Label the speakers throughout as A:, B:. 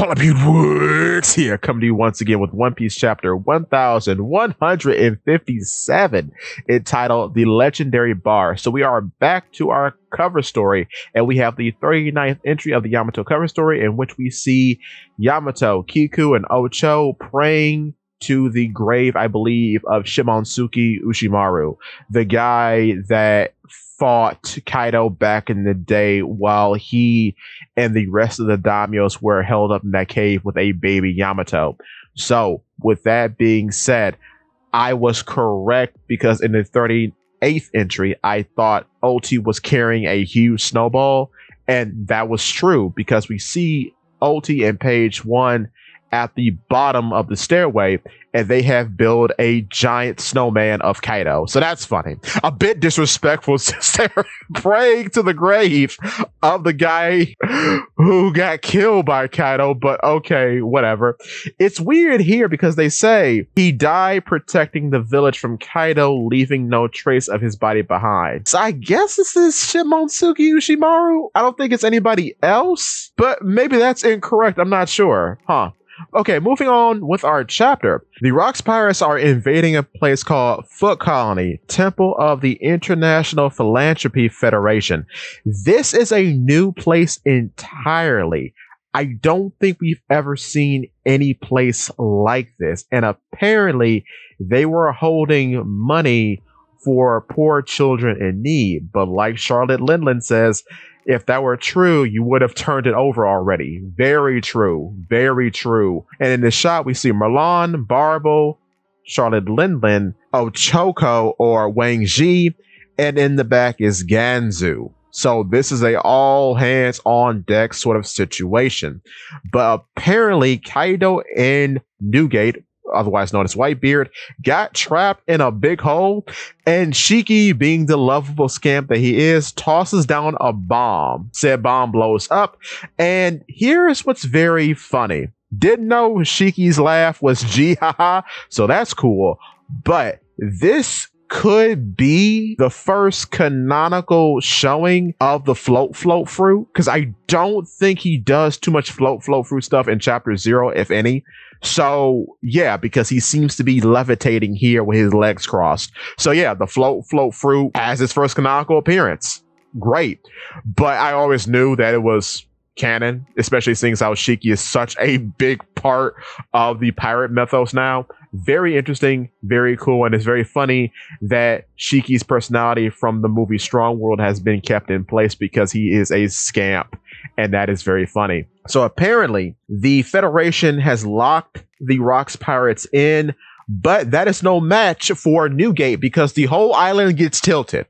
A: Polypewix here, coming to you once again with One Piece chapter 1157, entitled The Legendary Bar. So we are back to our cover story, and we have the 39th entry of the Yamato cover story, in which we see Yamato, Kiku, and Ocho praying to the grave, I believe, of Shimon-suke Ushimaru, the guy that fought Kaido back in the day while he and the rest of the daimyos were held up in that cave with a baby Yamato. So, with that being said, I was correct, because in the 38th entry, I thought Oti was carrying a huge snowball, and that was true, because we see Oti in page 1 at the bottom of the stairway, and they have built a giant snowman of Kaido. So that's funny. A bit disrespectful since they're praying to the grave of the guy who got killed by Kaido, but okay, whatever. It's weird here because they say he died protecting the village from Kaido, leaving no trace of his body behind. So I guess this is Shimon-suke Ushimaru? I don't think it's anybody else, but maybe that's incorrect. I'm not sure. Okay, moving on with our chapter. The Rocks Pirates are invading a place called Foot Colony, Temple of the International Philanthropy Federation. This is a new place entirely. I don't think we've ever seen any place like this. And apparently they were holding money for poor children in need. But like Charlotte Lindland says, if that were true, you would have turned it over already. Very true. Very true. And in this shot, we see Merlon, Barbo, Charlotte Lindland, Ochoko or Wang Ji, and in the back is Ganzu. So this is a all hands on deck sort of situation. But apparently Kaido and Newgate, otherwise known as Whitebeard, got trapped in a big hole, and Shiki, being the lovable scamp that he is, tosses down a bomb. Said bomb blows up, and here's what's very funny. Didn't know Shiki's laugh was G haha, so that's cool, but this could be the first canonical showing of the float fruit, because I don't think he does too much float fruit stuff in chapter 0, if any. So yeah, because he seems to be levitating here with his legs crossed. So yeah, the float fruit has its first canonical appearance. Great. But I always knew that it was canon, especially seeing how Shiki is such a big part of the pirate mythos now. Very interesting, very cool, and it's very funny that Shiki's personality from the movie Strong World has been kept in place because he is a scamp, and that is very funny. So apparently, the Federation has locked the Rocks Pirates in, but that is no match for Newgate because the whole island gets tilted.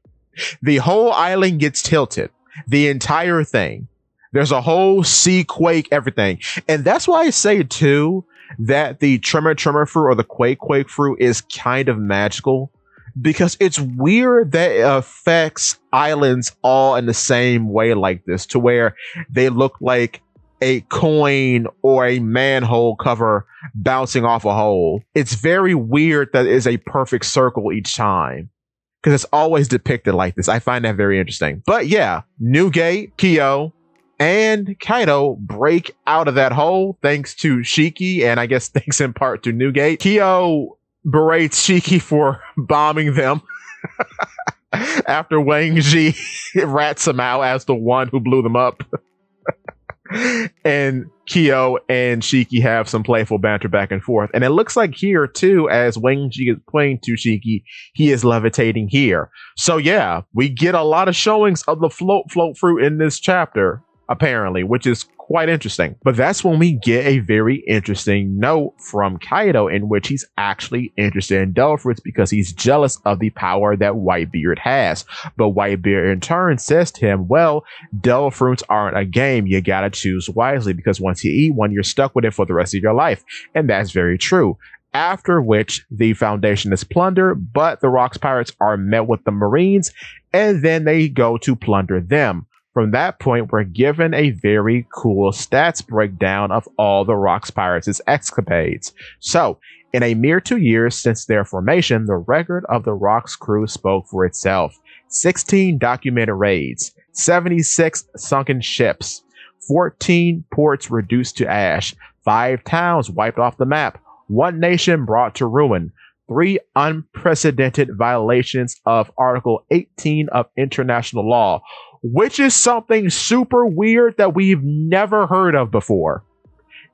A: The whole island gets tilted. The entire thing. There's a whole sea quake, everything. And that's why I say, too, that the tremor fruit or the quake fruit is kind of magical, because it's weird that it affects islands all in the same way like this, to where they look like a coin or a manhole cover bouncing off a hole. It's very weird that it is a perfect circle each time, because it's always depicted like this. I find that very interesting. But yeah, Newgate, Kyo, and Kaido break out of that hole thanks to Shiki, and I guess thanks in part to Newgate. Kyo berates Shiki for bombing them after Wang Ji rats him out as the one who blew them up. And Kyo and Shiki have some playful banter back and forth. And it looks like here, too, as Wang Ji is playing to Shiki, he is levitating here. So yeah, we get a lot of showings of the float fruit in this chapter, apparently, which is quite interesting. But that's when we get a very interesting note from Kaido, in which he's actually interested in devil fruits because he's jealous of the power that Whitebeard has. But Whitebeard in turn says to him, well, devil fruits aren't a game. You gotta choose wisely, because once you eat one, you're stuck with it for the rest of your life. And that's very true. After which the Foundation is plundered, but the Rocks Pirates are met with the Marines, and then they go to plunder them. From that point, we're given a very cool stats breakdown of all the Rocks Pirates' escapades. So, in a mere 2 years since their formation, the record of the Rocks crew spoke for itself. 16 documented raids, 76 sunken ships, 14 ports reduced to ash, 5 towns wiped off the map, 1 nation brought to ruin, 3 unprecedented violations of Article 18 of international law, which is something super weird that we've never heard of before.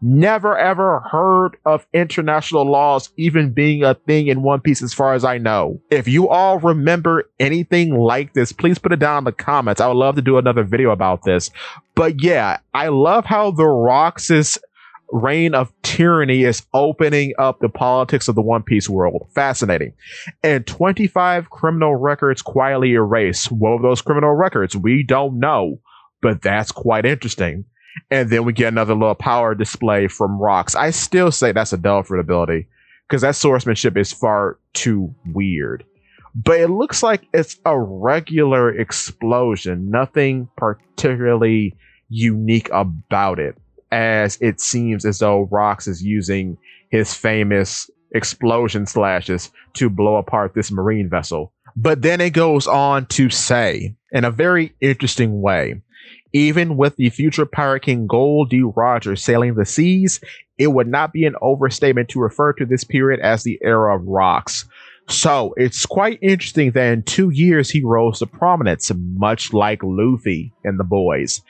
A: Never ever heard of international laws even being a thing in One Piece as far as I know. If you all remember anything like this, please put it down in the comments. I would love to do another video about this. But yeah, I love how the Roxas reign of tyranny is opening up the politics of the One Piece world. Fascinating. And 25 criminal records quietly erased. What were those criminal records? We don't know, but that's quite interesting. And then we get another little power display from Rox. I still say that's a Delphin ability because that swordsmanship is far too weird. But it looks like it's a regular explosion. Nothing particularly unique about it, as it seems as though Rox is using his famous explosion slashes to blow apart this marine vessel. But then it goes on to say, in a very interesting way, even with the future Pirate King Gold D. Rogers sailing the seas, it would not be an overstatement to refer to this period as the era of Rox. So it's quite interesting that in 2 years he rose to prominence, much like Luffy and the boys.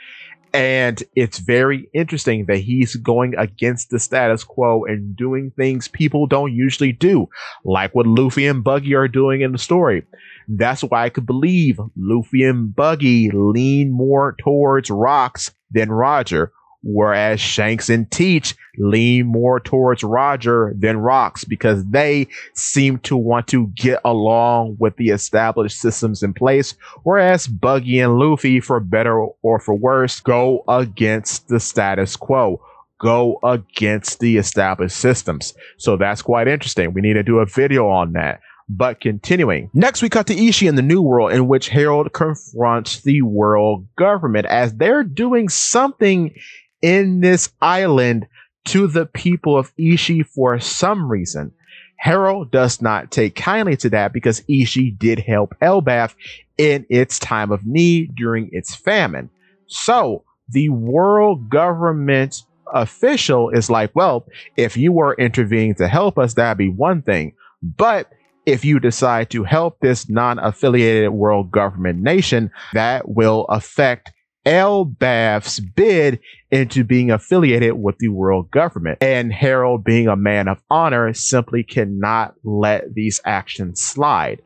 A: And it's very interesting that he's going against the status quo and doing things people don't usually do, like what Luffy and Buggy are doing in the story. That's why I could believe Luffy and Buggy lean more towards Rox than Roger, whereas Shanks and Teach lean more towards Roger than Rox, because they seem to want to get along with the established systems in place, whereas Buggy and Luffy, for better or for worse, go against the status quo, go against the established systems. So that's quite interesting. We need to do a video on that. But continuing. Next, we cut to Ishii in the New World, in which Harold confronts the world government as they're doing something in this island to the people of Ishii for some reason. Harold does not take kindly to that because Ishii did help Elbaf in its time of need during its famine. So the world government official is like, well, if you were intervening to help us, that'd be one thing. But if you decide to help this non-affiliated world government nation, that will affect Elbaf's bid into being affiliated with the world government. And Harold, being a man of honor, simply cannot let these actions slide.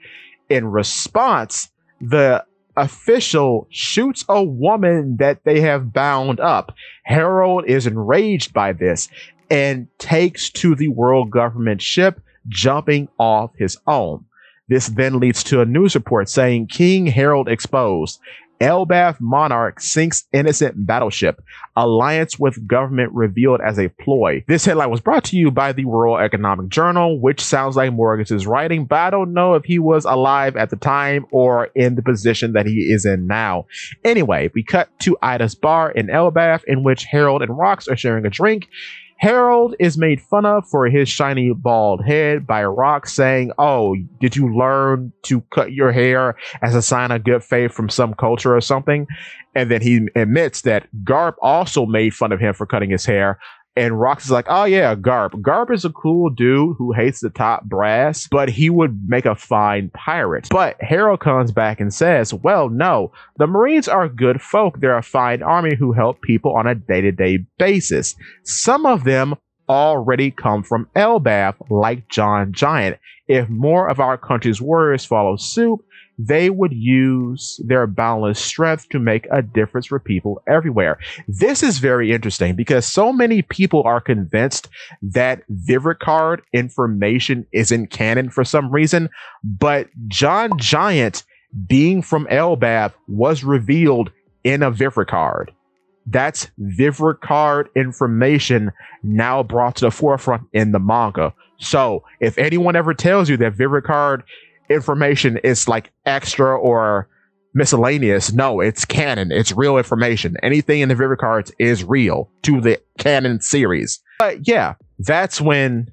A: In response, the official shoots a woman that they have bound up. Harold is enraged by this and takes to the world government ship, jumping off his own. This then leads to a news report saying King Harold exposed. Elbaf Monarch sinks innocent battleship. Alliance with government revealed as a ploy. This headline was brought to you by the World Economic Journal, which sounds like Morgus' writing, but I don't know if he was alive at the time or in the position that he is in now. Anyway, we cut to Ida's bar in Elbaf, in which Harold and Rox are sharing a drink. Harold is made fun of for his shiny bald head by Rox, saying, oh, did you learn to cut your hair as a sign of good faith from some culture or something? And then he admits that Garp also made fun of him for cutting his hair. And Rox is like, oh yeah, Garp. Garp is a cool dude who hates the top brass, but he would make a fine pirate. But Harold comes back and says, well, no, the Marines are good folk. They're a fine army who help people on a day-to-day basis. Some of them already come from Elbaf, like John Giant. If more of our country's warriors follow suit, they would use their boundless strength to make a difference for people everywhere. This is very interesting because so many people are convinced that Vivricard information isn't canon for some reason, but John Giant being from Elbaf was revealed in a Vivricard. That's Vivricard information now brought to the forefront in the manga. So if anyone ever tells you that Vivricard information is like extra or miscellaneous, no, it's canon. It's real information. Anything in the Vivicards is real to the canon series. But yeah, that's when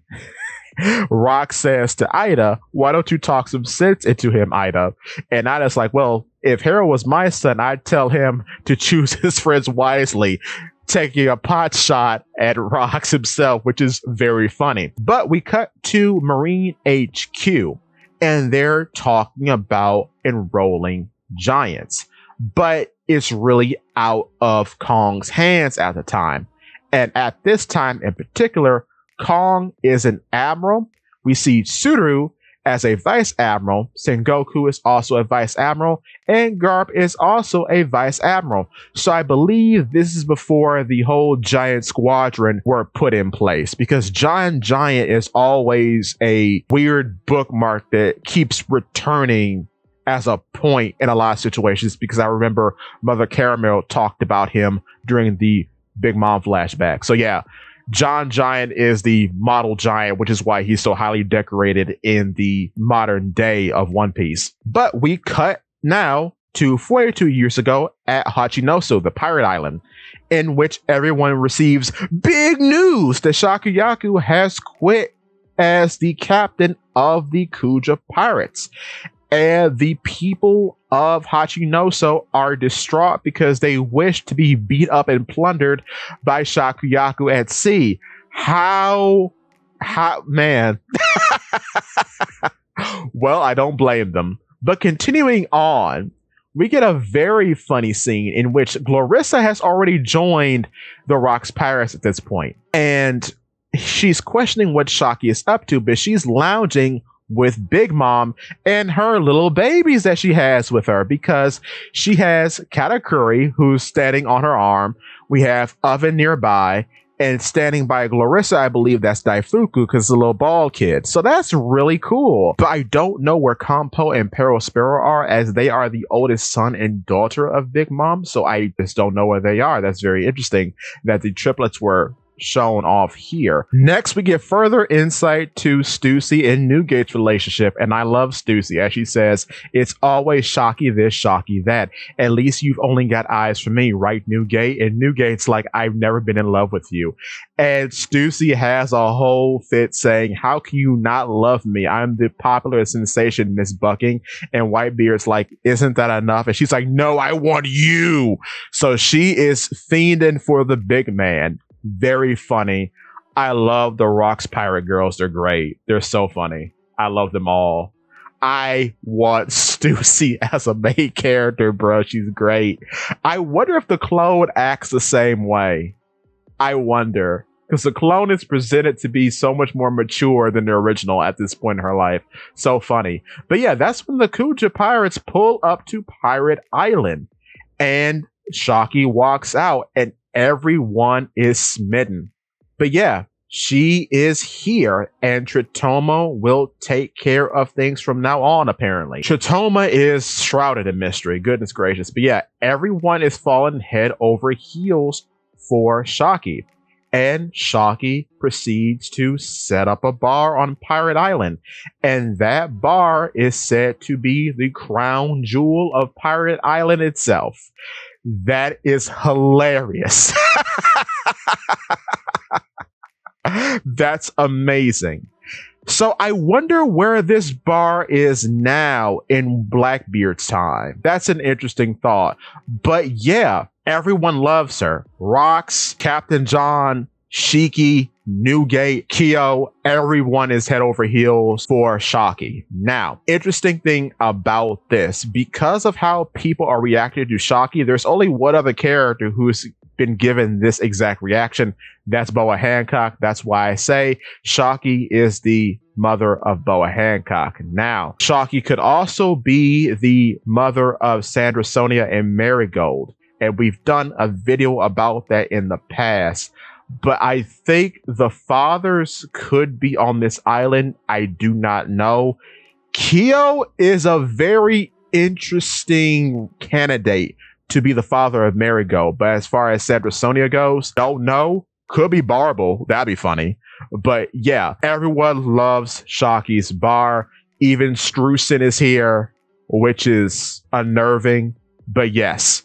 A: Rock says to Ida, why don't you talk some sense into him, Ida? And Ida's like, well, if Harold was my son, I'd tell him to choose his friends wisely, taking a pot shot at Rox himself, which is very funny. But we cut to Marine HQ, and they're talking about enrolling giants. But it's really out of Kong's hands at the time. And at this time in particular, Kong is an admiral. We see Tsuru as a vice admiral. Sengoku is also a vice admiral. And Garp is also a vice admiral. So I believe this is before the whole giant squadron were put in place. Because Giant is always a weird bookmark that keeps returning as a point in a lot of situations. Because I remember Mother Caramel talked about him during the Big Mom flashback. So yeah, Giant is the model giant, which is why he's so highly decorated in the modern day of One Piece. But we cut now to 42 years ago at Hachinosu, the pirate island, in which everyone receives big news that Shakuyaku has quit as the captain of the Kuja pirates. And the people of Hachinosu are distraught because they wish to be beat up and plundered by Shakuyaku at sea. How, man. Well, I don't blame them. But continuing on, we get a very funny scene in which Glorissa has already joined the Rocks Pirates at this point. And she's questioning what Shakky is up to, but she's lounging with Big Mom and her little babies that she has with her, because she has Katakuri, who's standing on her arm. We have Oven nearby, and standing by Glorissa, I believe that's Daifuku, because the little bald kid. So that's really cool. But I don't know where Kampo and Perospero are, as they are the oldest son and daughter of Big Mom. So I just don't know where they are. That's very interesting that the triplets were shown off here. Next, we get further insight to Stussy and Newgate's relationship, and I love Stussy as she says, it's always Shakky this, Shakky that. At least you've only got eyes for me, right, Newgate? And Newgate's like, I've never been in love with you. And Stussy has a whole fit saying, how can you not love me? I'm the popular sensation, Miss Bucking. And Whitebeard's like, isn't that enough? And she's like, no, I want you. So she is fiending for the big man. Very funny. I love the Rocks Pirate Girls. They're great. They're so funny. I love them all. I want Stussy as a main character, bro. She's great. I wonder if the clone acts the same way. I wonder. Because the clone is presented to be so much more mature than the original at this point in her life. So funny. But yeah, that's when the Kuja pirates pull up to Pirate Island. And Shakky walks out and everyone is smitten. But yeah, she is here, and Tritomo will take care of things from now on, apparently. Tritomo is shrouded in mystery, goodness gracious. But yeah, everyone is falling head over heels for Shakky. And Shakky proceeds to set up a bar on Pirate Island. And that bar is said to be the crown jewel of Pirate Island itself. That is hilarious. That's amazing. So I wonder where this bar is now in Blackbeard's time. That's an interesting thought. But yeah, everyone loves her. Rox, Captain John, Shiki, Newgate, Kyo, everyone is head over heels for Shakky. Now, interesting thing about this, because of how people are reacting to Shakky, there's only one other character who's been given this exact reaction. That's Boa Hancock. That's why I say Shakky is the mother of Boa Hancock. Now, Shakky could also be the mother of Sandra, Sonia, and Marigold. And we've done a video about that in the past. But I think the fathers could be on this island. I do not know. Kyo is a very interesting candidate to be the father of Marigold. But as far as Sandra Sonia goes, don't know. Could be Barble. That'd be funny. But yeah, everyone loves Shakky's bar. Even Strusen is here, which is unnerving. But yes.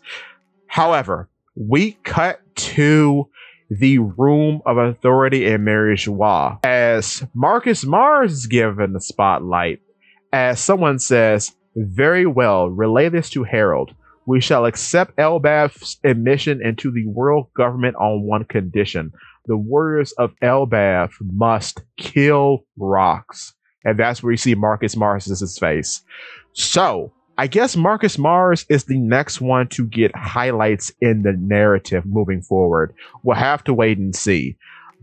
A: However, we cut to the Room of Authority in Mary Joie, as as Marcus Mars is given the spotlight, as someone says, "Very well, relay this to Harold. We shall accept Elbaf's admission into the world government on one condition. The warriors of Elbaf must kill Rox." And that's where you see Marcus Mars' face. So, I guess Marcus Mars is the next one to get highlights in the narrative moving forward. We'll have to wait and see.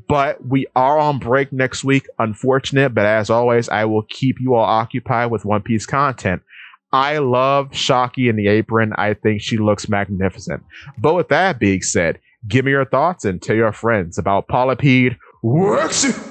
A: But we are on break next week. Unfortunate, but as always, I will keep you all occupied with One Piece content. I love Shakky in the apron. I think she looks magnificent. But with that being said, give me your thoughts and tell your friends about Polypede Works.